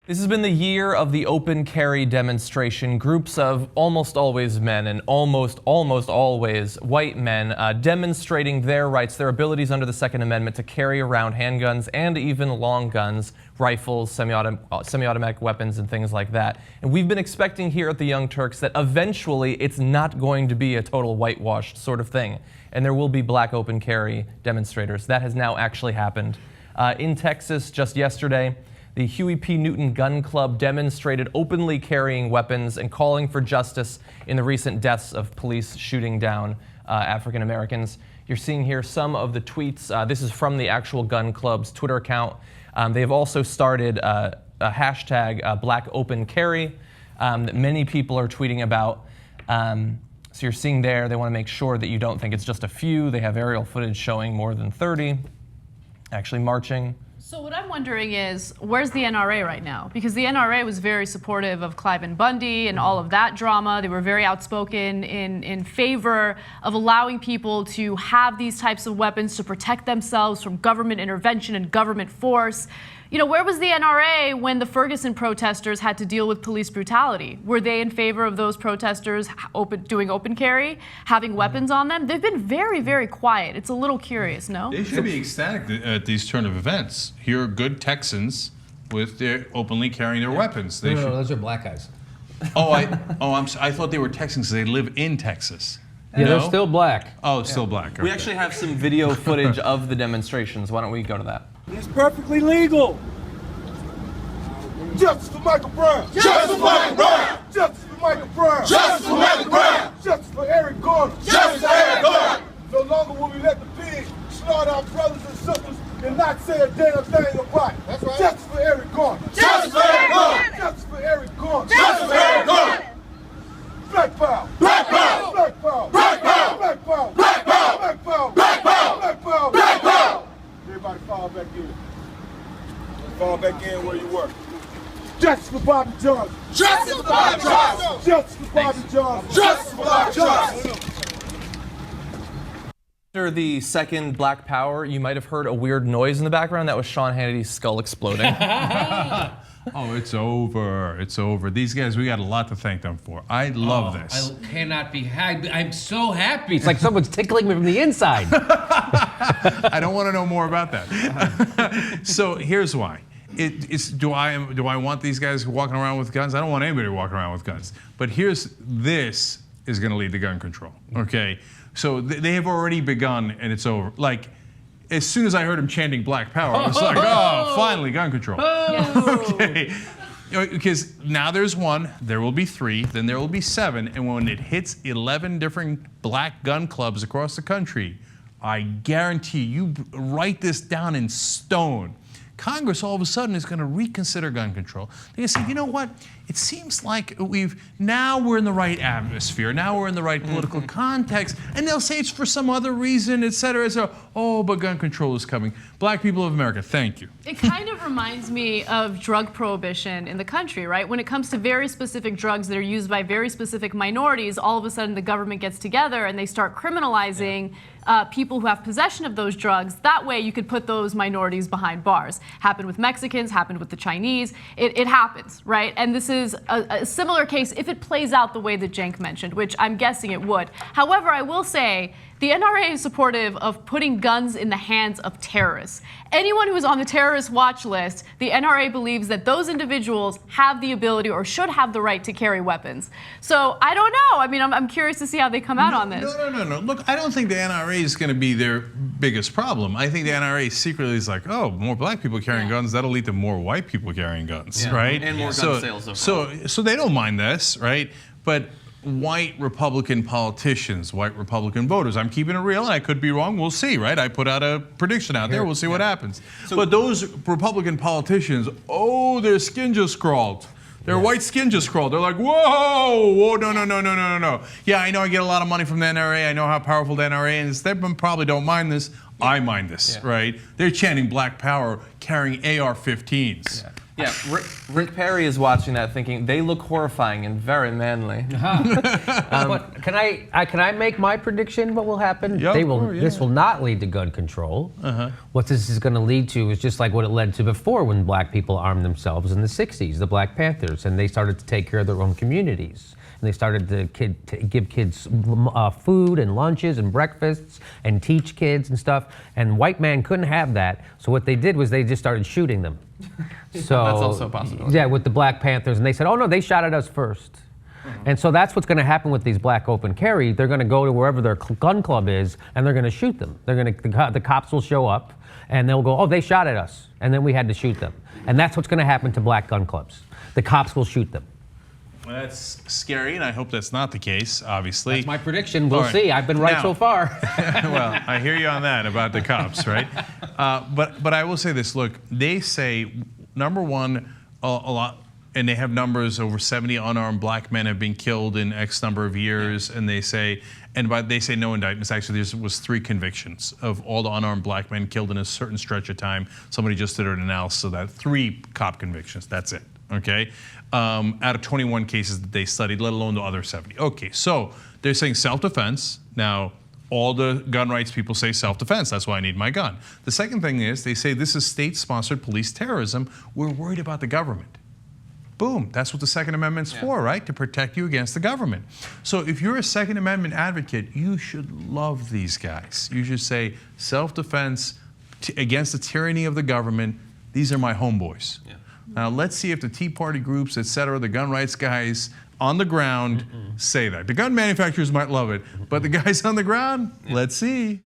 This has been the year of the open carry demonstration. Groups of almost always men and almost always white men demonstrating their rights, their abilities under the Second Amendment to carry around handguns and even long guns, rifles, semi-automatic weapons, and things like that. And we've been expecting here at the Young Turks that eventually it's not going to be a total whitewashed sort of thing, and there will be black open carry demonstrators. That has now actually happened. In Texas just yesterday, the Huey P. Newton Gun Club demonstrated openly carrying weapons and calling for justice in the recent deaths of police shooting down African Americans. You're seeing here some of the tweets. This is from the actual gun club's Twitter account. They have also started a hashtag Black Open Carry that many people are tweeting about. So you're seeing there, they want to make sure that you don't think it's just a few. They have aerial footage showing more than 30 actually marching. So what I'm wondering is, where's the NRA right now? Because the NRA was very supportive of Clive and Bundy and all of that drama. They were very outspoken in favor of allowing people to have these types of weapons to protect themselves from government intervention and government force. You know, where was the NRA when the Ferguson protesters had to deal with police brutality? Were they in favor of those protesters doing open carry, having weapons on them? They've been very, very quiet. It's a little curious, no? They should be ecstatic at these turn of events. Here are good Texans with their openly carrying their weapons. They No, those are black guys. I thought they were Texans because they live in Texas. Yeah, they're still black. Oh, still black. Okay. We actually have some video footage of the demonstrations. Why don't we go to that? It's perfectly legal. Justice for Michael Brown. Justice for Michael Brown. Justice for Michael Brown. Justice for Michael Brown. Justice for Eric Gordon. Justice for Eric Gordon. No longer will we let the pigs slaughter our brothers and sisters and not say a damn thing about it. That's right. Justice for Eric Gordon. Justice for Eric Gordon. Justice for Eric Gordon. Justice for Eric Gordon. Black power. Black power. Black power. Black power. Black power. Black power. Black power. Black power. Black power. Black power. Everybody fall back in. Fall back in where you were. Justice for Bobby Johnson. Justice for Bobby Johnson. Justice for Bobby Johnson. Justice for Bobby Johnson. After the second Black Power, you might have heard a weird noise in the background. That was Sean Hannity's skull exploding. Oh, it's over. It's over. These guys, we got a lot to thank them for. I love this. I cannot be happy. I'm so happy. It's like someone's tickling me from the inside. I don't want to know more about that. So here's why. Do I want these guys walking around with guns? I don't want anybody walking around with guns. But this is going to lead to gun control. Okay, so they have already begun, and it's over. Like, as soon as I heard him chanting Black Power, I was like, oh, finally, gun control. Okay, because now there's one, there will be 3, then there will be 7, and when it hits 11 different black gun clubs across the country, I guarantee you write this down in stone. Congress all of a sudden is going to reconsider gun control. They're going to say, you know what? It seems like now we're in the right atmosphere. Now we're in the right political context. And they'll say it's for some other reason, et cetera. So, oh, but gun control is coming. Black people of America, thank you. It kind of reminds me of drug prohibition in the country, right? When it comes to very specific drugs that are used by very specific minorities, all of a sudden the government gets together and they start criminalizing people who have possession of those drugs. That way you could put those minorities behind bars. Happened with Mexicans, happened with the Chinese. It happens, right? And this is a similar case if it plays out the way that Cenk mentioned, which I'm guessing it would. However, I will say the NRA is supportive of putting guns in the hands of terrorists. Anyone who is on the terrorist watch list, the NRA believes that those individuals have the ability or should have the right to carry weapons. So I don't know. I mean, I'm curious to see how they come out on this. No. Look, I don't think the NRA is going to be their biggest problem. I think the NRA secretly is like, oh, more black people carrying guns, that'll lead to more white people carrying guns, right? And more gun sales overall. So they don't mind this, right? But white Republican politicians, white Republican voters. I'm keeping it real, and I could be wrong. We'll see, right? I put out a prediction out there. We'll see what happens. But those Republican politicians, oh, their skin just crawled. Their white skin just crawled. They're like, whoa, no. Yeah, I know I get a lot of money from the NRA. I know how powerful the NRA is. They probably don't mind this. I mind this, right? They're chanting Black Power, carrying AR-15s. Yeah, Rick Perry is watching that thinking, they look horrifying and very manly. But can I make my prediction? What will happen? Yeah, This will not lead to gun control. What this is going to lead to is just like what it led to before, when black people armed themselves in the '60s, the Black Panthers, and they started to take care of their own communities. And they started to give kids food and lunches and breakfasts and teach kids and stuff. And white man couldn't have that. So what they did was they just started shooting them. So That's also a possibility. Yeah, with the Black Panthers. And they said, oh no, they shot at us first. And so that's what's going to happen with these black open carry. They're going to go to wherever their gun club is and they're going to shoot them. The cops will show up and they'll go, oh, they shot at us. And then we had to shoot them. And that's what's going to happen to black gun clubs. The cops will shoot them. Well, that's scary, and I hope that's not the case, obviously. That's my prediction. We'll All right. see. I've been right Now- so far. Well, I hear you on that about the cops, right? But I will say this. Look, they say, number one, a lot, and they have numbers, over 70 unarmed black men have been killed in X number of years, and they say, they say no indictments. Actually, there was 3 convictions of all the unarmed black men killed in a certain stretch of time. Somebody just did an analysis of that. 3 cop convictions. That's it. Okay, out of 21 cases that they studied, let alone the other 70. Okay, so they're saying self-defense. Now, all the gun rights people say self-defense. That's why I need my gun. The second thing is they say this is state-sponsored police terrorism. We're worried about the government. Boom, that's what the Second Amendment's for, right? To protect you against the government. So if you're a Second Amendment advocate, you should love these guys. You should say self-defense against the tyranny of the government. These are my homeboys. Yeah. Now let's see if the Tea Party groups, et cetera, the gun rights guys on the ground say that. The gun manufacturers might love it, but the guys on the ground, let's see.